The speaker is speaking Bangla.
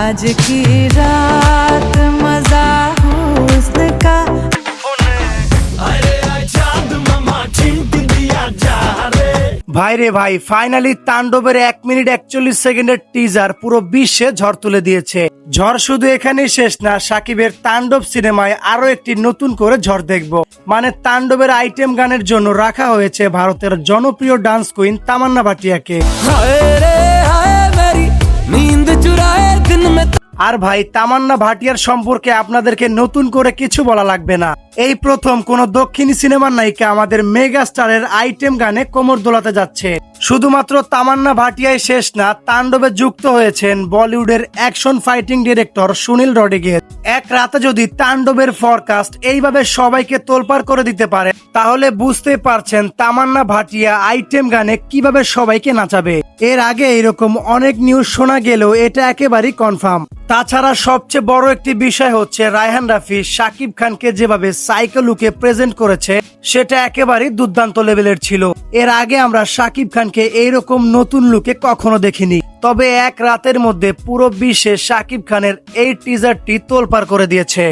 आज की रात मजा हुस्न का। ভাই রে ভাই, ফাইনালি তাণ্ডবের 1 মিনিট 41 সেকেন্ডের টিজার পুরো বিশ্বে ঝড় তুলে দিয়েছে। ঝড় শুধু এখানেই শেষ না, সাকিবের তাণ্ডব সিনেমায় আরো একটি নতুন করে ঝড় দেখব। মানে তাণ্ডবের আইটেম গানের জন্য রাখা হয়েছে ভারতের জনপ্রিয় ডান্স কুইন তামান্না ভাটিয়াকে। আর ভাই, তামান্না ভাটিয়ার সম্পর্কে আপনাদেরকে নতুন করে কিছু বলা লাগবে না। এই প্রথম কোন দক্ষিণী সিনেমার নায়িকা আমাদের মেগা স্টারের আইটেম গানে কোমর দোলাতে যাচ্ছে। শুধুমাত্র তামান্না ভাটিয়াই শেষ না, তাণ্ডবে যুক্ত হয়েছেন বলিউডের action fighting director Sunil Rodriguez. এক রাতে যদি তাণ্ডবের ফরকাস্ট এইভাবে সবাইকে তোলপাড় করে দিতে পারে, তাহলে বুঝতে পারছেন তামান্না ভাটিয়া আইটেম গানে কিভাবে সবাইকে নাচাবে। এর আগে এরকম অনেক নিউজ শোনা গেলেও এটা একেবারেই কনফার্ম। তাছাড়া সবচেয়ে বড় একটি বিষয় হচ্ছে রায়হান রাফি শাকিব খানকে যেভাবে সাইকো লুকে প্রেজেন্ট করেছে, সেটা একেবারেই দুর্দান্ত লেভেলের ছিল। এর আগে আমরা শাকিব খানকে এইরকম নতুন লুকে কখনো দেখিনি। তবে এক রাতের মধ্যে পুরো বিশ্বে শাকিব খানের এই টিজারটি তোলপাড় করে দিয়েছে।